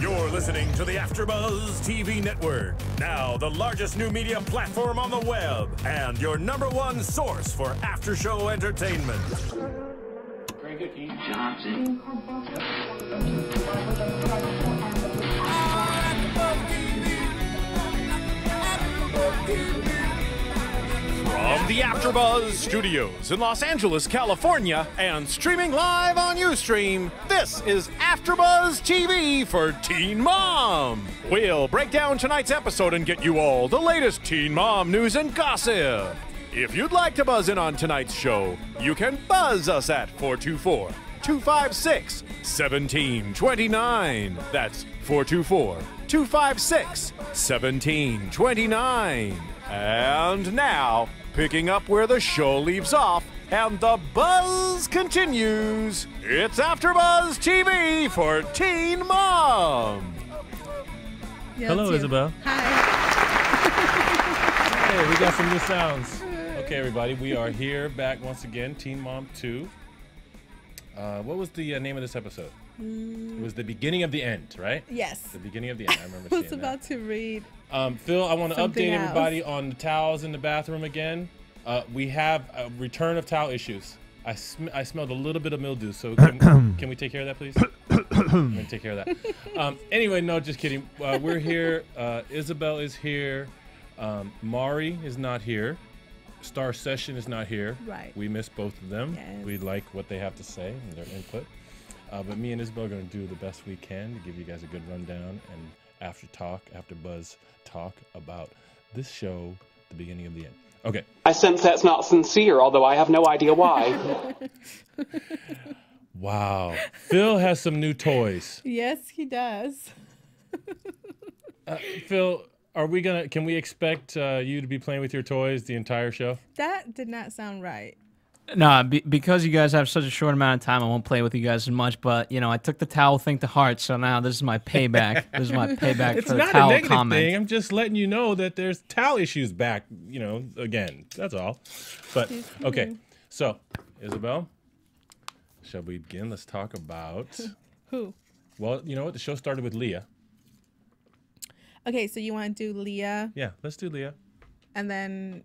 You're listening to the AFTERBUZZ TV Network, now the largest new media platform on the web, and your #1 source for after-show entertainment. Very good, Keith Johnson. From the AFTERBUZZ Studios in Los Angeles, California, and streaming live on Ustream, this is AFTERBUZZ TV for Teen Mom. We'll break down tonight's episode and get you all the latest Teen Mom news and gossip. If you'd like to buzz in on tonight's show, you can buzz us at 424-256-1729. That's 424-256-1729. And now, picking up where the show leaves off and the buzz continues, it's AFTERBUZZ TV for Teen Mom. Yeah, Hello, Isabel. Hi. Hey, we got some new sounds. Okay, everybody, we are here back once again, Teen Mom 2. What was the name of this episode? It was the beginning of the end, right? Yes. The beginning of the end. I remember I seeing was about to read. Phil, I want to something update else. everybody on the towels in the bathroom again. We have a return of towel issues. I smelled a little bit of mildew, so can we take care of that, please? I'm going to take care of that. Anyway, no, just kidding. We're here. Isabel is here. Mari is not here. Star Session is not here. Right. We miss both of them. Yes. We like what they have to say and their input. But me and Isabel are going to do the best we can to give you guys a good rundown and after buzz talk about this show, the beginning of the end. Okay. I sense that's not sincere, although I have no idea why. Wow. Phil has some new toys. Yes, he does. Phil, can we expect you to be playing with your toys the entire show? That did not sound right. No, because you guys have such a short amount of time, I won't play with you guys as much. But I took the towel thing to heart, so now this is my payback. This is my payback for the It's not towel a negative comment. thing. I'm just letting you know that there's towel issues back. Again. That's all. But okay. So, Isabel, shall we begin? Let's talk about. Who? Well, you know what? The show started with Leah. Okay, so you want to do Leah, Yeah, let's do Leah. and then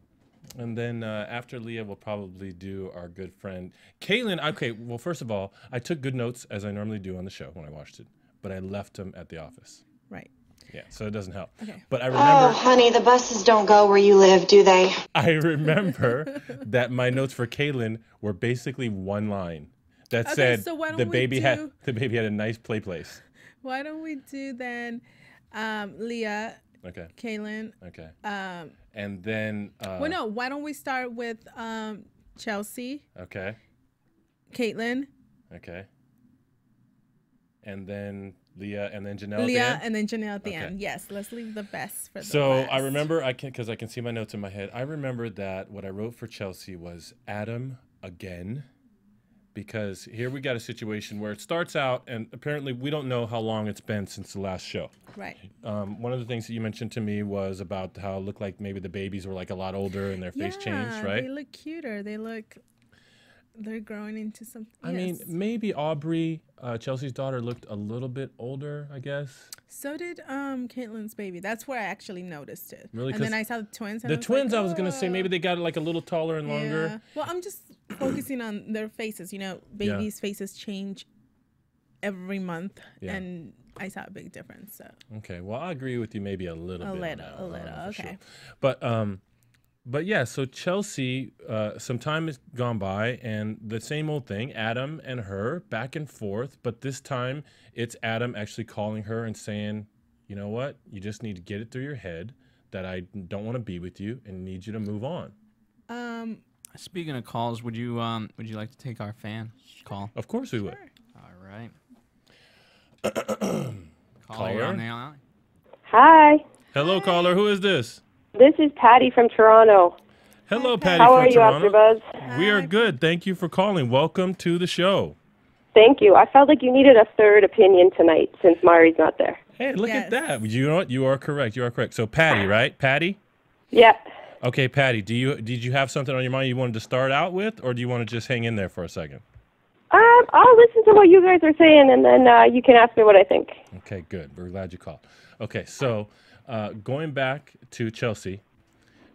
And then after Leah, we'll probably do our good friend Kailyn. Okay, well, first of all, I took good notes as I normally do on the show when I watched it, but I left them at the office. right. Yeah, so it doesn't help. Okay. But I Oh, remember, honey, the buses don't go where you live, do they? I remember that my notes for Kailyn were basically one line that Okay, said so why don't the we baby had do- a nice play place. Why don't we do then Leah, Okay. Kailyn, Okay. And then. well, no, why don't we start with Chelsea, Okay. Caitlin, Okay. And then Leah, and then Jenelle. Leah, at the end? and then Janelle at the Okay. end. Yes, let's leave the best for the So last. I remember, because I can see my notes in my head. I remember that what I wrote for Chelsea was Adam again, because here we got a situation where it starts out, and apparently we don't know how long it's been since the last show. Right. One of the things that you mentioned to me was about how it looked like maybe the babies were like a lot older and their face changed, right? They look cuter. They're growing into something. I mean, maybe Aubrey, Chelsea's daughter, looked a little bit older, I guess. So did Caitlin's baby. That's where I actually noticed it. Really? And then I saw the twins. And The I was twins, like, I was going to say, maybe they got like a little taller and longer. Yeah. Well, I'm just focusing on their faces. Babies' faces change every month, Yeah. and I saw a big difference. So Okay, well, I agree with you maybe a little bit. a little. Okay. Sure. But yeah, so Chelsea, some time has gone by, and the same old thing, Adam and her back and forth, but this time it's Adam actually calling her and saying, you know what, you just need to get it through your head that I don't want to be with you and need you to move on. Speaking of calls, would you like to take our fan call? Of course we would. All right. Caller? You're on the line. Hi, Hello, caller. Who is this? this is Patty from Toronto. Hello, Patty How from are you, Toronto. AfterBuzz? We are good. Thank you for calling. Welcome to the show. Thank you. I felt like you needed a third opinion tonight since Mari's not there. Hey, look Yes. at that. You know what? You are correct. You are correct. So Patty, right? Patty? Yeah. Okay, Patty, did you have something on your mind you wanted to start out with, or do you want to just hang in there for a second? I'll listen to what you guys are saying, and then you can ask me what I think. Okay, good. We're glad you called. Okay, so going back to Chelsea,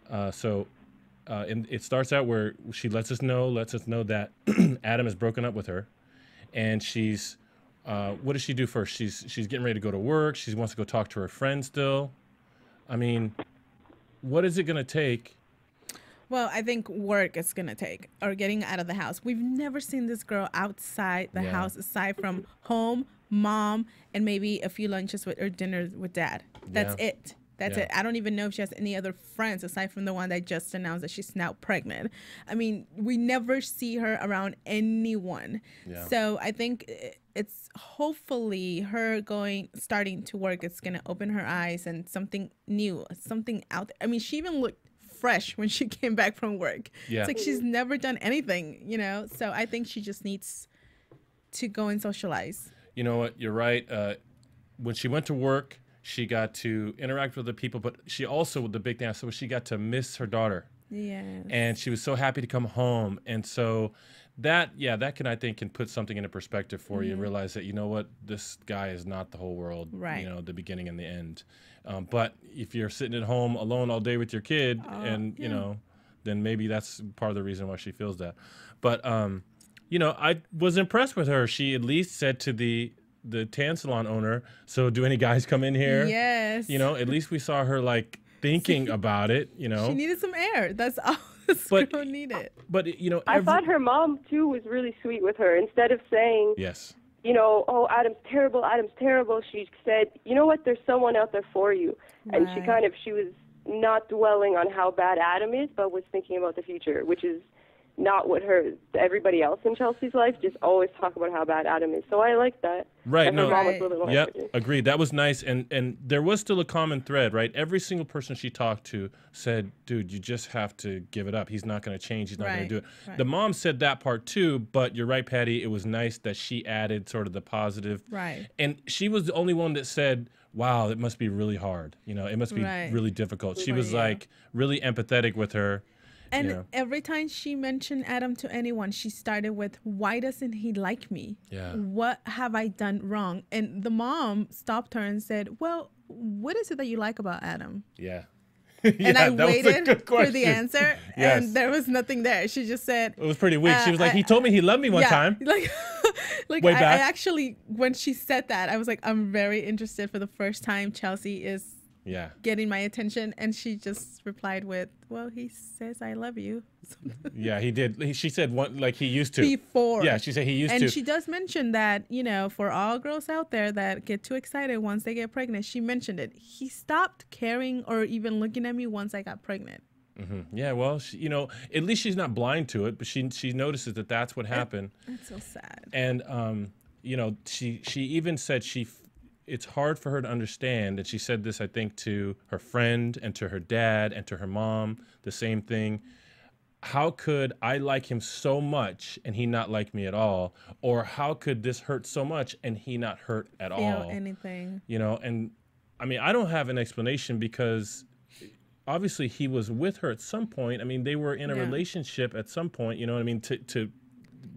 and it starts out where she lets us know that Adam has broken up with her, and she's what does she do first? She's getting ready to go to work. She wants to go talk to her friend still. I mean, what is it going to take? Well, I think work is going to take, or getting out of the house. We've never seen this girl outside the house aside from home, mom, and maybe a few lunches or dinners with dad. That's it. That's it. I don't even know if she has any other friends aside from the one that just announced that she's now pregnant. I mean, we never see her around anyone. Yeah. So I think it's hopefully her starting to work. It's going to open her eyes and something new, something out there. I mean, she even looked fresh when she came back from work. Yeah. It's like she's never done anything, you know? So I think she just needs to go and socialize. You know what? You're right. When she went to work, she got to interact with the people, but she also, the big thing, so she got to miss her daughter. Yeah. And she was so happy to come home. And so that I think can put something into perspective for you and realize that, you know what, this guy is not the whole world, you know, the beginning and the end. But if you're sitting at home alone all day with your kid you know, then maybe that's part of the reason why she feels that. But, you know, I was impressed with her. She at least said to the tan salon owner, so do any guys come in here? Yes. You know, at least we saw her like thinking about it, you know. She needed some air. That's all this girl needed. But, you know, I thought her mom, too, was really sweet with her. Instead of saying, you know, oh, Adam's terrible, she said, you know what, there's someone out there for you. Right. And she was not dwelling on how bad Adam is, but was thinking about the future, which is not what everybody else in Chelsea's life just always talk about how bad Adam is. So I like that. Right. No. Yep. Agreed. That was nice. And there was still a common thread, right? Every single person she talked to said, dude, you just have to give it up. He's not going to change. He's not going to do it. Right. The mom said that part too, but you're right, Patty. It was nice that she added sort of the positive. Right. And she was the only one that said, wow, it must be really hard. You know, it must be really difficult. She was like really empathetic with her. And every time she mentioned Adam to anyone, she started with, why doesn't he like me? Yeah. What have I done wrong? And the mom stopped her and said, well, what is it that you like about Adam? Yeah. And I waited for the answer, and there was nothing there. She just said... It was pretty weak. She was like, he told me he loved me one time. Like I actually, when she said that, I was like, I'm very interested. For the first time, Chelsea is getting my attention, and she just replied with, well, he says I love you. Yeah, he did. She said like he used to. Before. Yeah, she said he used to. And she does mention that, you know, for all girls out there that get too excited once they get pregnant, she mentioned it. He stopped caring or even looking at me once I got pregnant. Yeah, well, you know, at least she's not blind to it, but she notices that that's what happened. That's so sad. And, you know, she even said it's hard for her to understand, and she said this, I think, to her friend and to her dad and to her mom, the same thing. How could I like him so much and he not like me at all? Or how could this hurt so much and he not hurt at all? Feel anything. You know, and I mean, I don't have an explanation because obviously he was with her at some point. I mean, they were in a relationship at some point, you know what I mean,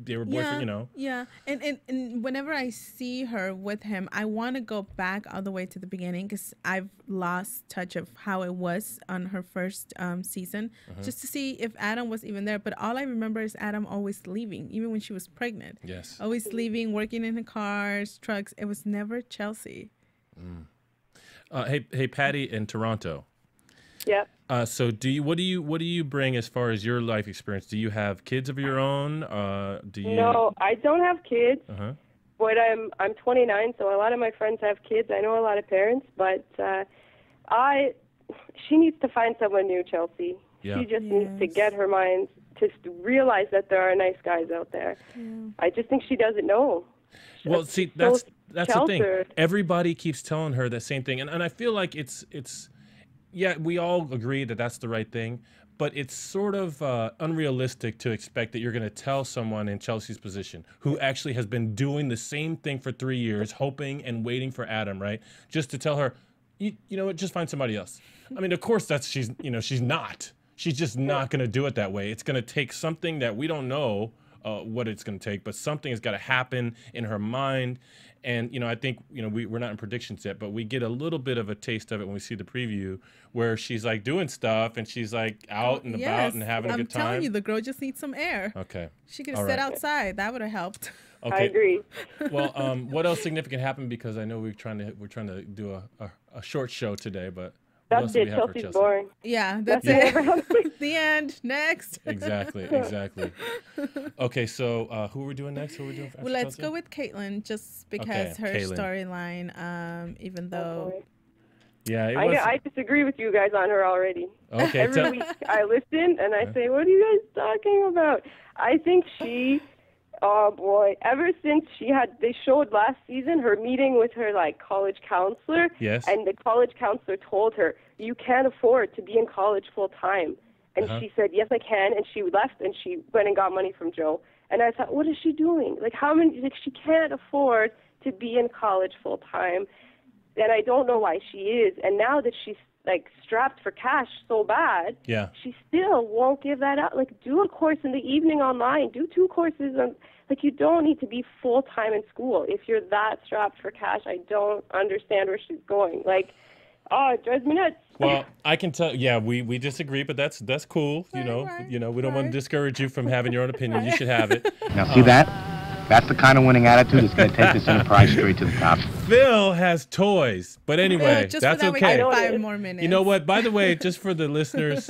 they were boyfriend, you know. Yeah, and whenever I see her with him, I want to go back all the way to the beginning because I've lost touch of how it was on her first season, just to see if Adam was even there. But all I remember is Adam always leaving, even when she was pregnant. Yes. Always leaving, working in the cars, trucks. It was never Chelsea. Hey, Patty in Toronto. Yep. So what do you bring as far as your life experience? Do you have kids of your own? No, I don't have kids. But I'm 29, so a lot of my friends have kids. I know a lot of parents, but she needs to find someone new, Chelsea. Yeah. She just needs to get her mind to realize that there are nice guys out there. Yeah. I just think she doesn't know. Well, see, that's the thing. Everybody keeps telling her the same thing, and I feel like it's. Yeah, we all agree that that's the right thing, but it's sort of unrealistic to expect that you're going to tell someone in Chelsea's position who actually has been doing the same thing for 3 years, hoping and waiting for Adam, right? Just to tell her, you know what, just find somebody else. I mean, of course, she's not. She's just not going to do it that way. It's going to take something that we don't know what it's going to take, but something has got to happen in her mind. And, I think, we're not in predictions yet, but we get a little bit of a taste of it when we see the preview where she's like doing stuff and she's like out and about and having a good time. I'm telling you, the girl just needs some air. Okay. She could have sat outside. That would have helped. Okay. I agree. Well, what else significant happened? Because I know we're trying to do a short show today, but that's it. Chelsea's boring. Yeah, that's it. The end. Next. Exactly. Okay, so who are we doing next? Who are we doing? Well, let's go with Kailyn, just because her storyline, even though. Yeah, I disagree with you guys on her already. Okay. Every week I listen and I say, "What are you guys talking about?" I think she. Oh boy! Ever since they showed last season her meeting with her college counselor, yes, and the college counselor told her, "You can't afford to be in college full time," and she said, "Yes, I can," and she left and she went and got money from Joe. And I thought, what is she doing? She can't afford to be in college full time, and I don't know why she is. And now that she's strapped for cash so bad, she still won't give that up. Do a course in the evening online. Do 2 courses on. You don't need to be full time in school if you're that strapped for cash. I don't understand where she's going. It drives me nuts. Well, I can tell. Yeah, we disagree, but that's cool. We don't want to discourage you from having your own opinion. You should have it. Now see that? That's the kind of winning attitude that's going to take this enterprise straight to the top. Phil has toys, but anyway, that's okay. 5 more minutes. You know what? By the way, just for the listeners,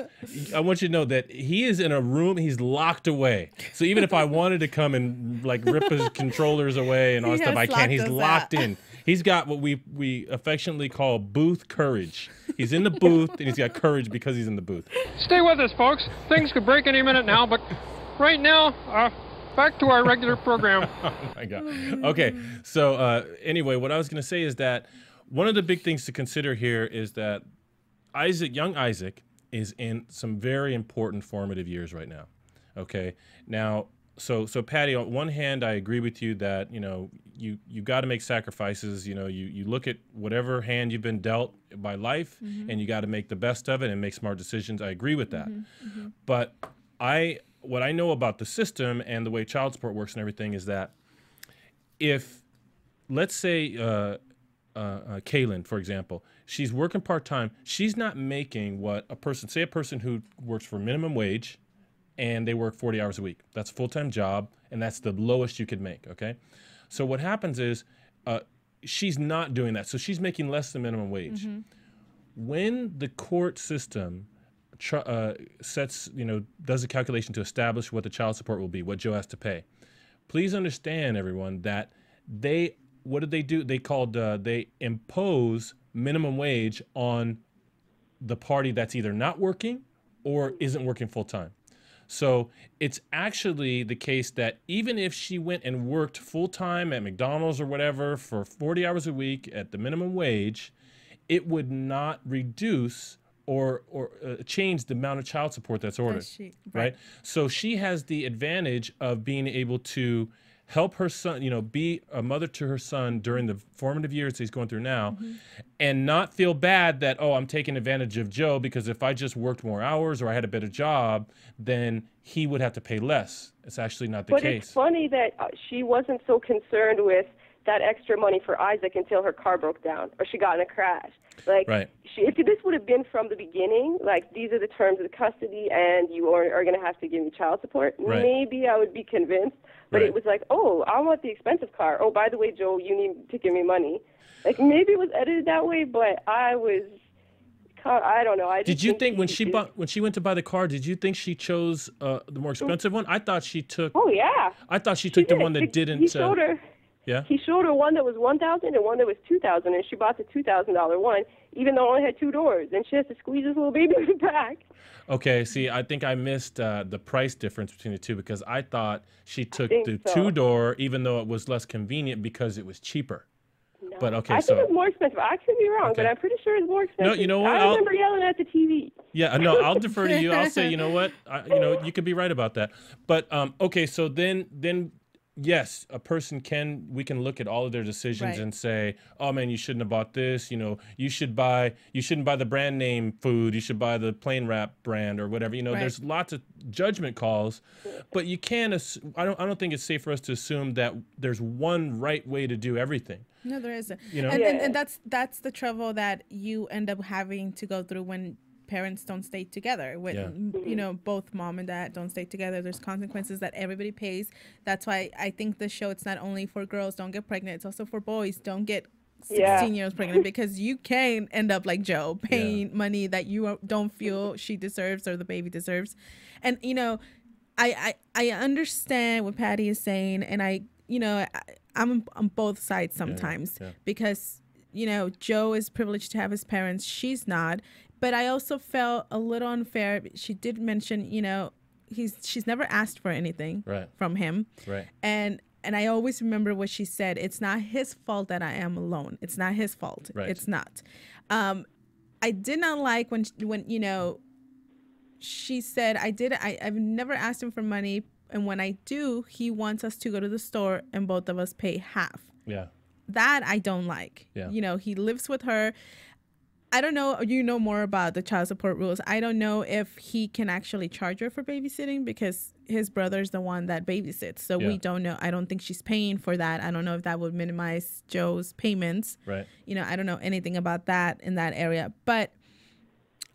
I want you to know that he is in a room. He's locked away. So even if I wanted to come and rip his controllers away and all that stuff, I can't. He's locked in. He's got what we affectionately call booth courage. He's in the booth and he's got courage because he's in the booth. Stay with us, folks. Things could break any minute now, but right now, back to our regular program. Oh, my God. Okay. So anyway, what I was going to say is that one of the big things to consider here is that young Isaac is in some very important formative years right now. Okay. Now, so Patty, on one hand, I agree with you that, you got to make sacrifices. You look at whatever hand you've been dealt by life and you got to make the best of it and make smart decisions. I agree with that. But what I know about the system and the way child support works and everything is that if, let's say, Kailyn, for example, she's working part-time, she's not making what a person who works for minimum wage and they work 40 hours a week. That's a full-time job, and that's the lowest you could make, okay? So what happens is she's not doing that. So she's making less than minimum wage. When the court system does a calculation to establish what the child support will be, what Joe has to pay. Please understand, everyone, that what did they do? They impose minimum wage on the party that's either not working or isn't working full time. So it's actually the case that even if she went and worked full time at McDonald's or whatever for 40 hours a week at the minimum wage, it would not reduce or change the amount of child support that's ordered, right? So she has the advantage of being able to help her son, be a mother to her son during the formative years he's going through now, and not feel bad that, I'm taking advantage of Joe because if I just worked more hours or I had a better job, then he would have to pay less. It's actually not the case. But it's funny that she wasn't so concerned with that extra money for Isaac until her car broke down or she got in a crash. If this would have been from the beginning, these are the terms of the custody and you are going to have to give me child support, maybe I would be convinced. But it was I want the expensive car. Oh, by the way, Joe, you need to give me money. Maybe it was edited that way, but I don't know. Did you think when she went to buy the car, did you think she chose the more expensive one? I thought she took. Oh yeah. I thought she took the one that didn't. He showed her. Yeah. He showed her one that was $1,000 and one that was $2,000, and she bought the $2,000 one, even though it only had 2 doors, and she has to squeeze this little baby in the back. Okay, see, I think I missed the price difference between the two because I thought she took the 2-door, even though it was less convenient because it was cheaper. No. But okay, I think it was more expensive. I could be wrong, but I'm pretty sure it's more expensive. No, you know what? I remember yelling at the TV. Yeah, no, I'll defer to you. I'll say, you know what? You could be right about that. But okay, so then yes, a person we can look at all of their decisions and say, oh man, you shouldn't have bought this. You know, you shouldn't buy the brand name food. You should buy the plain wrap brand or whatever. You know, there's lots of judgment calls, but you can't. I don't think it's safe for us to assume that there's one right way to do everything. No, there isn't. You know, and that's the trouble that you end up having to go through when parents don't stay together. When you know, both mom and dad don't stay together, there's consequences that everybody pays. That's why I think the show, it's not only for girls don't get pregnant, it's also for boys don't get 16 years pregnant, because you can end up like Joe, paying money that you don't feel she deserves or the baby deserves. And you know, I understand what Patty is saying, and I'm on both sides sometimes because, you know, Joe is privileged to have his parents. She's not. But I also felt a little unfair. She did mention, you know, she's never asked for anything from him. Right. And I always remember what she said. It's not his fault that I am alone. It's not his fault. Right. It's not. I did not like when you know, she said, I've never asked him for money. And when I do, he wants us to go to the store and both of us pay half. Yeah. That I don't like. Yeah. You know, he lives with her. I don't know. You know more about the child support rules. I don't know if he can actually charge her for babysitting because his brother's the one that babysits. So we don't know. I don't think she's paying for that. I don't know if that would minimize Joe's payments. Right. You know, I don't know anything about that in that area. But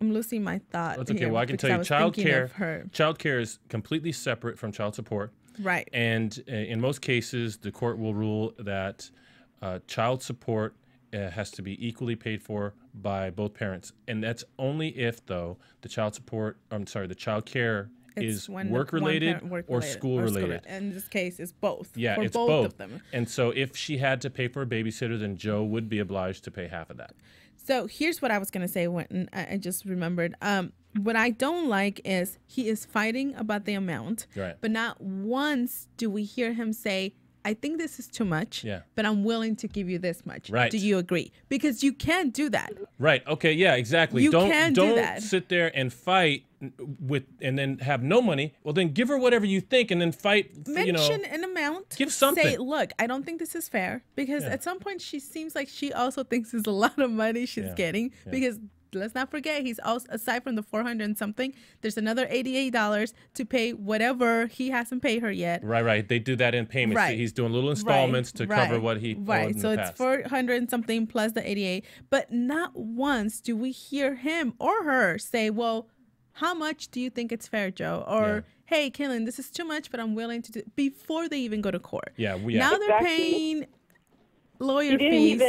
I'm losing my thought. That's okay. Well, I can tell you, child care is completely separate from child support. Right. And in most cases, the court will rule that child support has to be equally paid for by both parents, and that's only if, though, the child care is work-related or school-related. In this case, it's both. Yeah, it's both of them. And so if she had to pay for a babysitter, then Joe would be obliged to pay half of that. So here's what I was going to say when I just remembered. What I don't like is he is fighting about the amount, but not once do we hear him say, I think this is too much, but I'm willing to give you this much. Right. Do you agree? Because you can't do that. Right. Okay. Yeah, exactly. You can't do that. Don't sit there and fight and then have no money. Well, then give her whatever you think and then fight. Mention an amount. Give something. Say, look, I don't think this is fair, because at some point she seems like she also thinks it's a lot of money she's getting, because let's not forget, he's also, aside from the $400 and something, there's another $88 to pay whatever he hasn't paid her yet. Right. They do that in payments. Right. He's doing little installments to cover what he owed in so the past. It's $400 and something plus the $88. But not once do we hear him or her say, well, how much do you think it's fair, Joe? Or, hey, Kailyn, this is too much, but I'm willing to do, before they even go to court. Yeah. Now they're paying lawyer fees.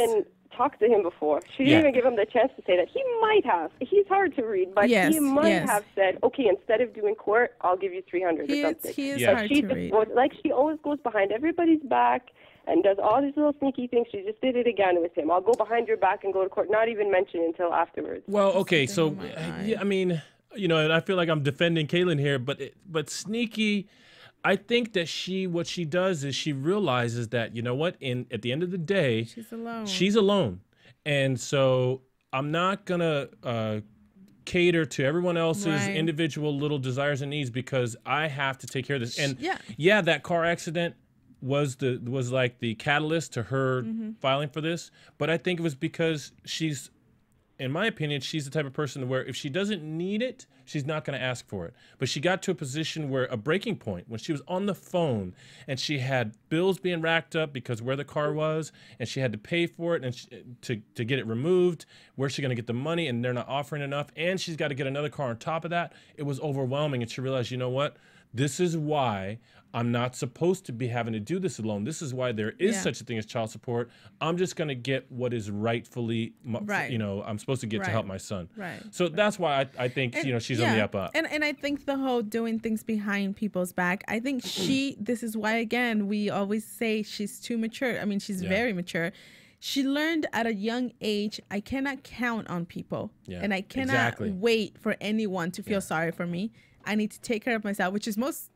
Talk to him before. She didn't even give him the chance to say that. He might have. He's hard to read, but he might have said, okay, instead of doing court, I'll give you $300 or something. He is hard to read. Like, she always goes behind everybody's back and does all these little sneaky things. She just did it again with him. I'll go behind your back and go to court, not even mention it until afterwards. Well, okay, so, I mean, you know, and I feel like I'm defending Kailyn here, but sneaky... I think that what she does is she realizes that, you know what, at the end of the day, she's alone. And so I'm not going to cater to everyone else's individual little desires and needs because I have to take care of this. And that car accident was like the catalyst to her filing for this. But I think it was because in my opinion, she's the type of person where if she doesn't need it, she's not going to ask for it. But she got to a position where a breaking point, when she was on the phone and she had bills being racked up because where the car was, and she had to pay for it and to get it removed, where's she going to get the money, and they're not offering enough, and she's got to get another car on top of that. It was overwhelming, and she realized, you know what? This is why I'm not supposed to be having to do this alone. This is why there is such a thing as child support. I'm just going to get what is rightfully, you know, I'm supposed to get to help my son. Right. So that's why I think, you know, she's on the up. And I think the whole doing things behind people's back, I think this is why, again, we always say she's too mature. I mean, she's very mature. She learned at a young age, I cannot count on people. Yeah, and I cannot wait for anyone to feel sorry for me. I need to take care of myself, which is most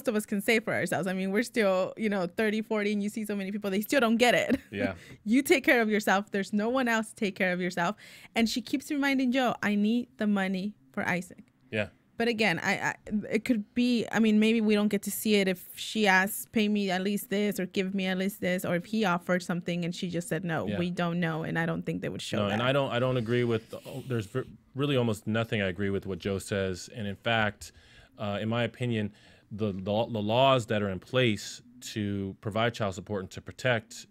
of us can say for ourselves. I mean, we're still, you know, 30, 40, and you see so many people, they still don't get it. Yeah. You take care of yourself. There's no one else to take care of yourself. And she keeps reminding Joe, I need the money for Isaac. Yeah. But again, it could be, I mean, maybe we don't get to see it if she asks, pay me at least this or give me at least this, or if he offered something and she just said, no, we don't know. And I don't think they would show that. And I don't agree with, there's really almost nothing I agree with what Joe says. And in fact, in my opinion, the laws that are in place to provide child support and to protect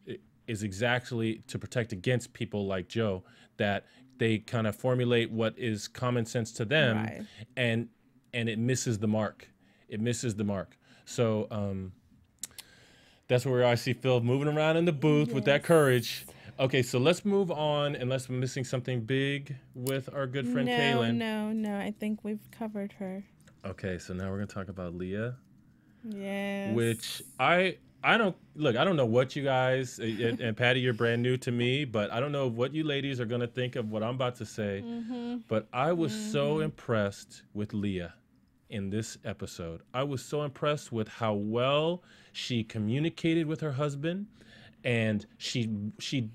is exactly to protect against people like Joe, that they kind of formulate what is common sense to them, and it misses the mark. It misses the mark. So that's where I see Phil moving around in the booth with that courage. Okay, so let's move on, unless we're missing something big with our good friend Kailyn. No, I think we've covered her. Okay, so now we're gonna talk about Leah. Yes. Which I don't know what you guys, and Patty, you're brand new to me, but I don't know what you ladies are gonna think of what I'm about to say. But I was so impressed with Leah in this episode. I was so impressed with how well she communicated with her husband, and she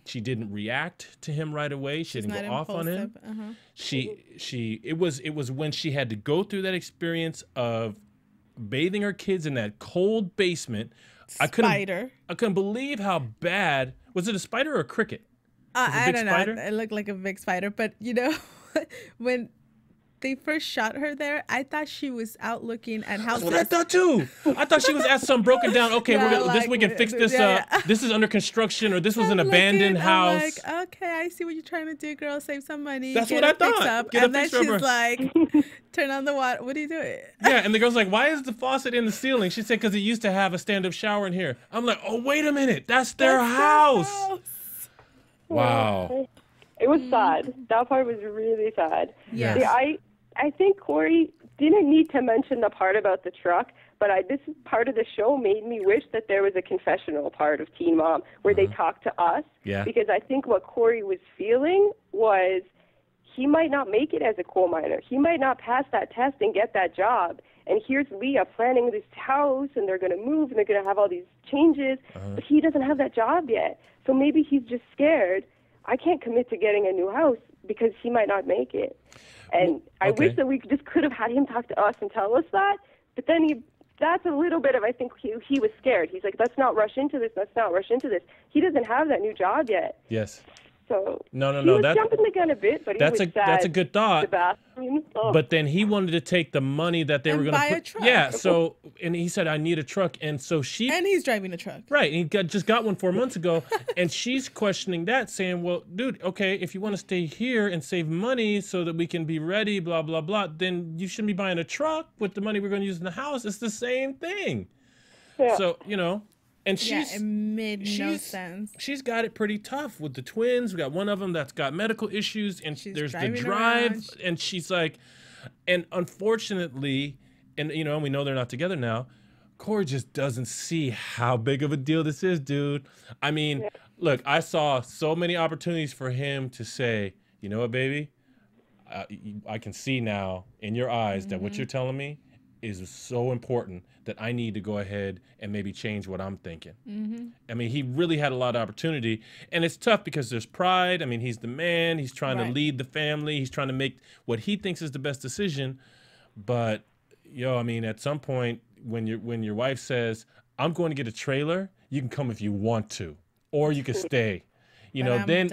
didn't react to him right away. She didn't go off on him. It was when she had to go through that experience of bathing her kids in that cold basement. I couldn't believe how bad. Was it a spider or a cricket? I don't know. It looked like a big spider, but you know, when they first shot her there, I thought she was out looking at houses. That's what I thought too. I thought she was at some broken down. Okay, we can fix this. This is under construction, or this was an abandoned house. I'm like, okay, I see what you're trying to do, girl. Save some money. That's what I thought. And then she's like, turn on the water. What are you doing? Yeah, and the girl's like, why is the faucet in the ceiling? She said, because it used to have a stand-up shower in here. I'm like, oh, wait a minute. That's their house. Wow. It was sad. That part was really sad. Yeah. See, I think Corey didn't need to mention the part about the truck, but this part of the show made me wish that there was a confessional part of Teen Mom where they talked to us. Yeah. Because I think what Corey was feeling was he might not make it as a coal miner. He might not pass that test and get that job. And here's Leah planning this house, and they're going to move, and they're going to have all these changes, but he doesn't have that job yet. So maybe he's just scared. I can't commit to getting a new house because he might not make it. And I wish that we just could have had him talk to us and tell us that. But then that's a little bit of, I think he was scared. He's like, let's not rush into this. Let's not rush into this. He doesn't have that new job yet. Yes. So no. He was jumping the gun a bit, but that's he was that's a good thought. Oh. But then he wanted to take the money that they were going to buy put. A truck. Yeah. So and he said, I need a truck, and so and he's driving a truck. Right. And he just got one 4 months ago, and she's questioning that, saying, well, dude, okay, if you want to stay here and save money so that we can be ready, blah blah blah, then you shouldn't be buying a truck with the money we're going to use in the house. It's the same thing. Yeah. So and it made no sense. She's got it pretty tough with the twins. We got one of them that's got medical issues, and there's the drive, and she's like, and unfortunately, and we know they're not together now. Corey just doesn't see how big of a deal this is, dude. I mean, look, I saw so many opportunities for him to say, you know what, baby, I can see now in your eyes that what you're telling me is so important that I need to go ahead and maybe change what I'm thinking. I mean, he really had a lot of opportunity, and it's tough because there's pride. I mean, he's the man. He's trying to lead the family. He's trying to make what he thinks is the best decision. But, I mean, at some point when your wife says, I'm going to get a trailer, you can come if you want to, or you can stay. Then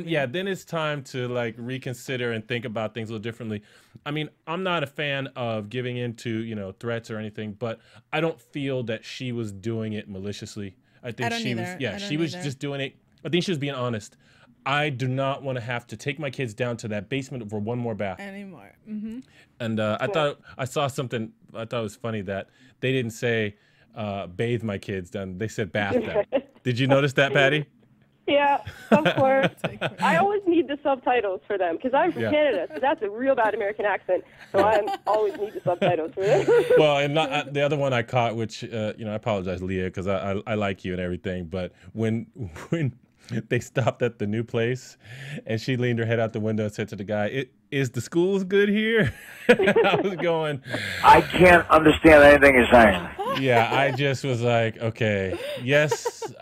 it's time to like reconsider and think about things a little differently. I mean, I'm not a fan of giving into, threats or anything, but I don't feel that she was doing it maliciously. I think she was just doing it. I think she was being honest. I do not want to have to take my kids down to that basement for one more bath anymore. And I thought I saw something. I thought it was funny that they didn't say bathe my kids down. They said bath them. Did you notice that, Patty? Yeah, of course. I always need the subtitles for them because I'm from Canada, so that's a real bad American accent. So I always need the subtitles for them. Well, and the other one I caught, which I apologize, Leah, because I like you and everything. But when they stopped at the new place, and she leaned her head out the window and said to the guy, "Is the schools good here?" I was going, I can't understand anything you're saying. yeah, I just was like, okay, yes,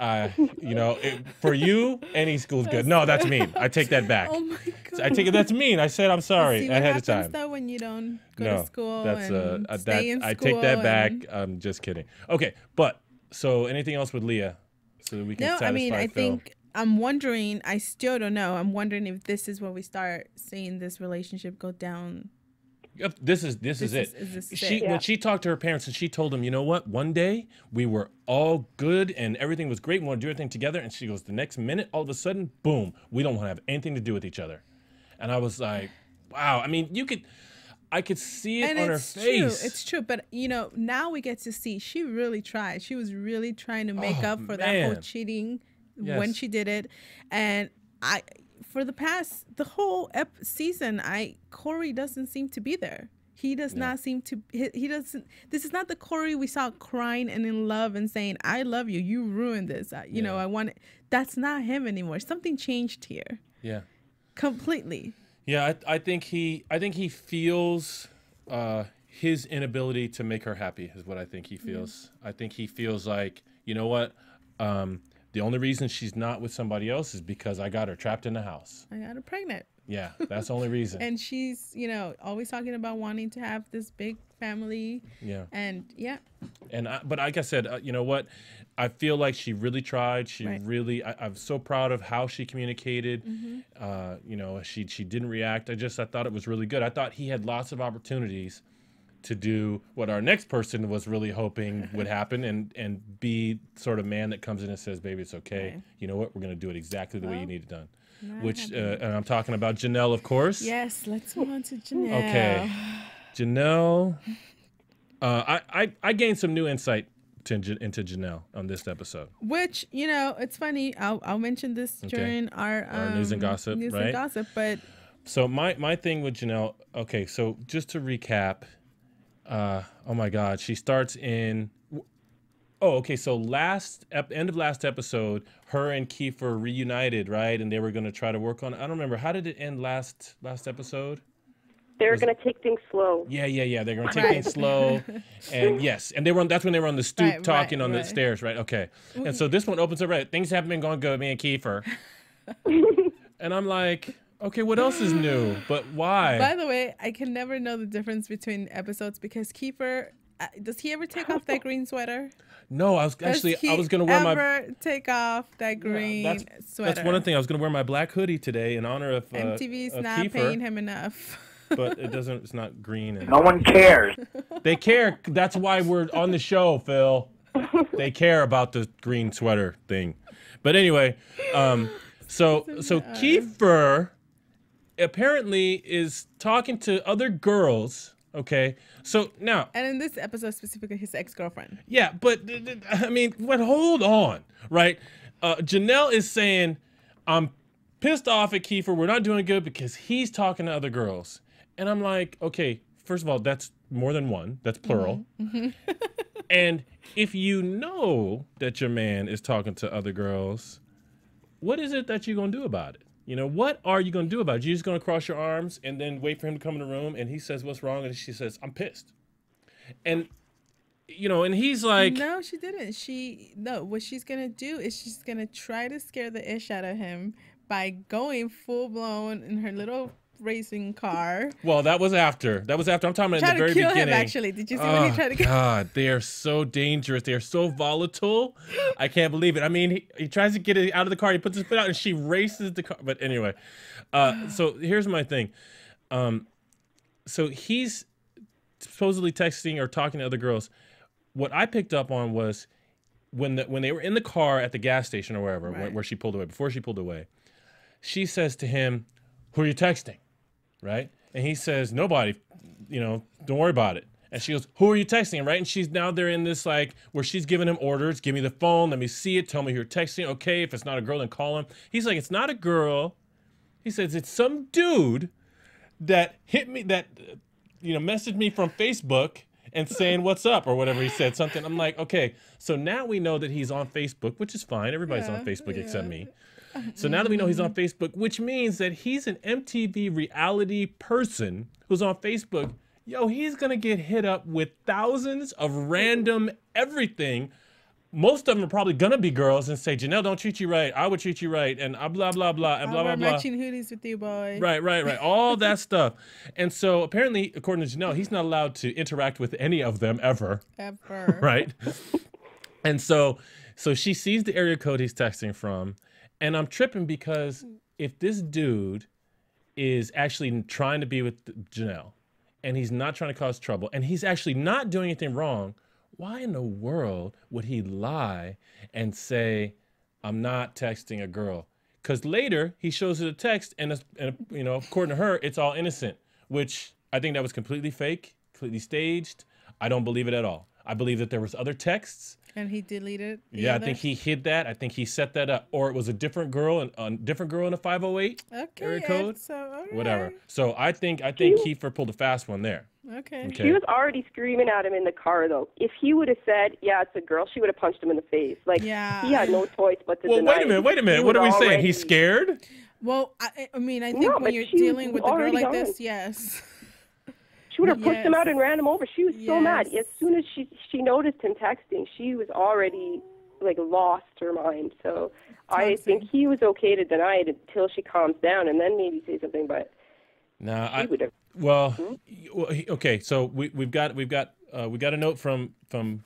for you, any school's good. No, that's mean. I take that back. Oh my God. I take it. That's mean. I said I'm sorry ahead of time. See what happens though when you don't go to school that's and stay in school. I take that back. I'm just kidding. Okay, but so anything else with Leah, so that we can satisfy I mean, I Phil? think I'm wondering. I still don't know. I'm wondering if this is where we start seeing this relationship go down. This is it. When she talked to her parents and she told them, you know what? One day we were all good and everything was great. We want to do everything together. And she goes, the next minute, all of a sudden, boom, we don't want to have anything to do with each other. And I was like, wow. I mean, I could see it on her face. It's true. But, now we get to see she really tried. She was really trying to make up for that whole cheating when she did it. And for the whole season, Corey doesn't seem to be there. He does not seem to, he doesn't, this is not the Corey we saw crying and in love and saying, I love you, you ruined this. I want it. That's not him anymore. Something changed here. Yeah. Completely. Yeah, I think he feels his inability to make her happy is what I think he feels. I think he feels like, you know what, the only reason she's not with somebody else is because I got her trapped in the house. I got her pregnant. Yeah, that's the only reason. And she's, always talking about wanting to have this big family. Yeah. And yeah. And but like I said, you know what? I feel like she really tried. She really. I'm so proud of how she communicated. She didn't react. I thought it was really good. I thought he had lots of opportunities to do what our next person was really hoping would happen and be sort of man that comes in and says, baby, it's okay. You know what? We're going to do it exactly the way you need it done. Which, and I'm talking about Jenelle, of course. Yes, let's move on to Jenelle. Okay. Jenelle, I gained some new insight into Jenelle on this episode. Which, it's funny. I'll mention this during our news and gossip, and gossip, but. So my thing with Jenelle, okay, so just to recap, oh my God, she starts in. Oh, okay. So end of last episode, her and Kieffer reunited, right? And they were going to try to work on. I don't remember. How did it end last episode? They were going to take things slow. Yeah. They're going to take things slow, and yes, and that's when they were on the stoop talking on the stairs, right? Okay. And so this one opens up right. Things haven't been going good, me and Kieffer, and I'm like. Okay, what else is new? But why? By the way, I can never know the difference between episodes because Kieffer, does he ever take off that green sweater? No, I was going to wear take off that green sweater? That's one of the things. I was going to wear my black hoodie today in honor of MTV's not Kieffer, paying him enough. But it's not green. No one cares. They care. That's why we're on the show, Phil. They care about the green sweater thing. But anyway, so Kieffer apparently is talking to other girls. Okay, so now. And in this episode specifically, his ex-girlfriend. Yeah, but I mean, hold on, right? Jenelle is saying, I'm pissed off at Kieffer. We're not doing good because he's talking to other girls. And I'm like, okay, first of all, that's more than one. That's plural. Mm-hmm. And if you know that your man is talking to other girls, what is it that you're going to do about it? What are you going to do about it? You're just going to cross your arms and then wait for him to come in the room and he says, what's wrong? And she says, I'm pissed. And, and he's like. No, she didn't. What she's going to do is she's going to try to scare the ish out of him by going full blown in her little racing car. Well, that was after. I'm talking about in the very beginning. Him, actually. Did you see when he tried to kill him? God, they are so dangerous. They are so volatile. I can't believe it. I mean, he tries to get it out of the car. He puts his foot out and she races the car. But anyway, so here's my thing. So he's supposedly texting or talking to other girls. What I picked up on was when they were in the car at the gas station or wherever, where she pulled away, before she pulled away, she says to him, who are you texting? Right? And he says, nobody, don't worry about it. And she goes, who are you texting? Right? And she's now they're in this where she's giving him orders. Give me the phone. Let me see it. Tell me who you're texting. Okay. If it's not a girl, then call him. He's like, it's not a girl. He says, it's some dude that hit me, that, messaged me from Facebook and saying, what's up? Or whatever he said, something. I'm like, okay. So now we know that he's on Facebook, which is fine. Everybody's on Facebook except me. So now that we know he's on Facebook, which means that he's an MTV reality person who's on Facebook, yo, he's going to get hit up with thousands of random everything. Most of them are probably going to be girls and say, Jenelle, don't treat you right. I would treat you right. And blah, blah, blah, and blah, blah, blah. Matching hoodies with you, boy. Right. All that stuff. And so apparently, according to Jenelle, he's not allowed to interact with any of them ever. Right? And so she sees the area code he's texting from. And I'm tripping because if this dude is actually trying to be with Jenelle and he's not trying to cause trouble and he's actually not doing anything wrong, why in the world would he lie and say, I'm not texting a girl? Because later he shows her the text and you know, according to her, it's all innocent, which I think that was completely fake, completely staged. I don't believe it at all. I believe that there was other texts. And he deleted. Yeah, I think he hid that. I think he set that up, or it was a different girl in a 508 area code. Whatever. So I think Kieffer pulled a fast one there. Okay. She was already screaming at him in the car, though. If he would have said, yeah, it's a girl, she would have punched him in the face. Like, he had no choice but to deny it. Wait a minute. What are we saying? He's scared? Well, I mean, I think when you're dealing with a girl like this, yes. She would have pushed him out and ran him over. She was so mad. As soon as she noticed him texting, she was already, like, lost her mind. So I think he was okay to deny it until she calms down and then maybe say something, but she would have. Well, okay. So we've got a note from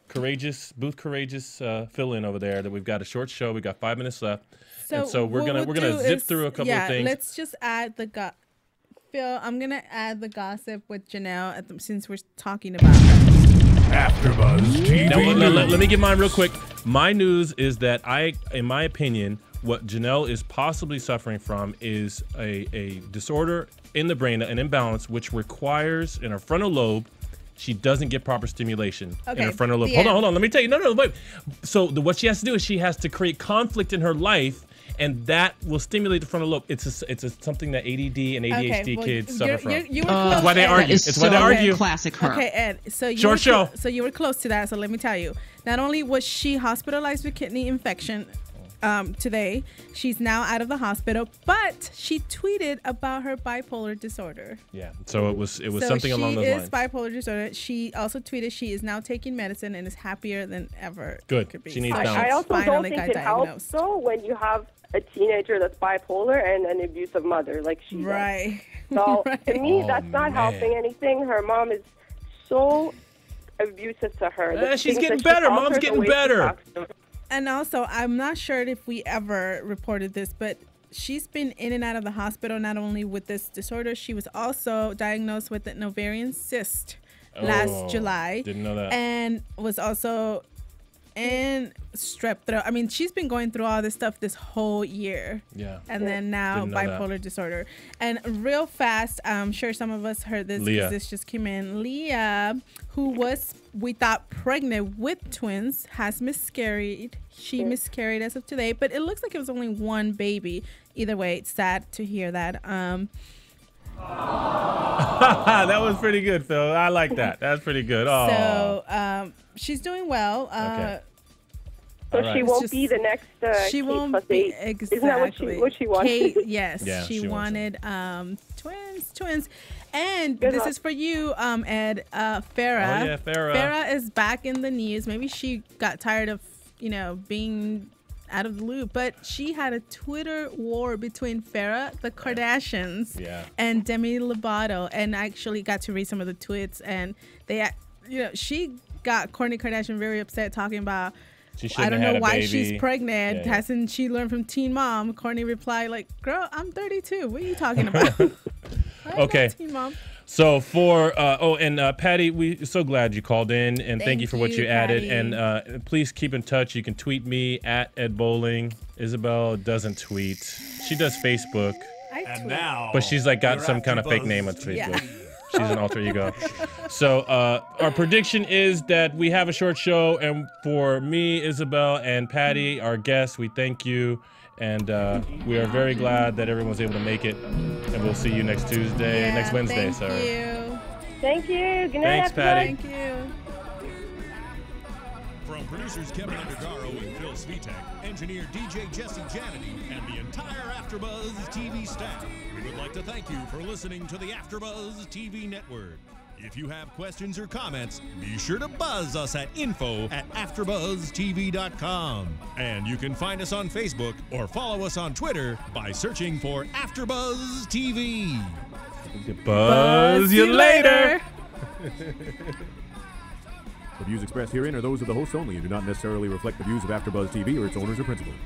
Courageous fill-in over there that we've got a short show. We've got 5 minutes left, so we're gonna zip through a couple of things. Let's just add Phil, I'm gonna add the gossip with Jenelle since we're talking about her. AfterBuzz TV. Now, let me get mine real quick. My news is that in my opinion, what Jenelle is possibly suffering from is a disorder in the brain, an imbalance, which requires in her frontal lobe, she doesn't get proper stimulation in her frontal lobe. Hold on. Let me tell you. No, wait. So what she has to do is she has to create conflict in her life, and that will stimulate the frontal lobe. It's something that ADD and ADHD kids suffer from. That's why they argue. It's why they argue. Classic her. Okay, Ed. So you were close to that. So let me tell you. Not only was she hospitalized with kidney infection today, she's now out of the hospital, but she tweeted about her bipolar disorder. Yeah. So it was something along those lines. She is bipolar disorder. She also tweeted she is now taking medicine and is happier than ever. Good. Could be. She needs balance. I also don't think it helps though when you have a teenager that's bipolar and an abusive mother like she does. So to me, that's not helping anything. Her mom is so abusive to her. She's getting better. Mom's getting better. And also, I'm not sure if we ever reported this, but she's been in and out of the hospital not only with this disorder, she was also diagnosed with an ovarian cyst last July. Didn't know that. And was also in strep throat. I mean, she's been going through all this stuff this whole year. Yeah. And then now bipolar disorder. And real fast, I'm sure some of us heard this because this just came in. Leah, who was, we thought, pregnant with twins, has miscarried. She miscarried as of today, but it looks like it was only one baby. Either way, it's sad to hear that. That was pretty good, Phil. I like that. That's pretty good. So she's doing well. Okay. So she won't be the next she won't be exactly. Isn't that what she wanted? Yes, yeah, she wanted twins. And this is for you, Ed. Farrah. Oh yeah, Farrah. Farrah is back in the news. Maybe she got tired of, being out of the loop, but she had a Twitter war between Farrah, the Kardashians, and Demi Lovato, and I actually got to read some of the tweets, and they, she got Kourtney Kardashian very upset, talking about, I don't know why she's pregnant. Hasn't she learned from Teen Mom? Kourtney replied like, girl, I'm 32. What are you talking about? Okay. Teen Mom. So for Patty, we're so glad you called in, and thank you for what you added. And please keep in touch. You can tweet me at Ed Bowling. Isabel doesn't tweet. She does Facebook. And now, but she's like got some kind of fake name on Facebook. Yeah. She's an alter ego. So our prediction is that we have a short show, and for me, Isabel, and Patty, our guests, we thank you. And we are very glad that everyone was able to make it. And we'll see you next Wednesday. Thank you. Good night. Thanks, Patty. Thank you. From producers Kevin Undergaro and Phil Svitek, engineer DJ Jesse Janity, and the entire AfterBuzz TV staff, we would like to thank you for listening to the AfterBuzz TV network. If you have questions or comments, be sure to buzz us at info@AfterBuzzTV.com. And you can find us on Facebook or follow us on Twitter by searching for AfterBuzz TV. Buzz you later. The views expressed herein are those of the hosts only and do not necessarily reflect the views of AfterBuzz TV or its owners or principals.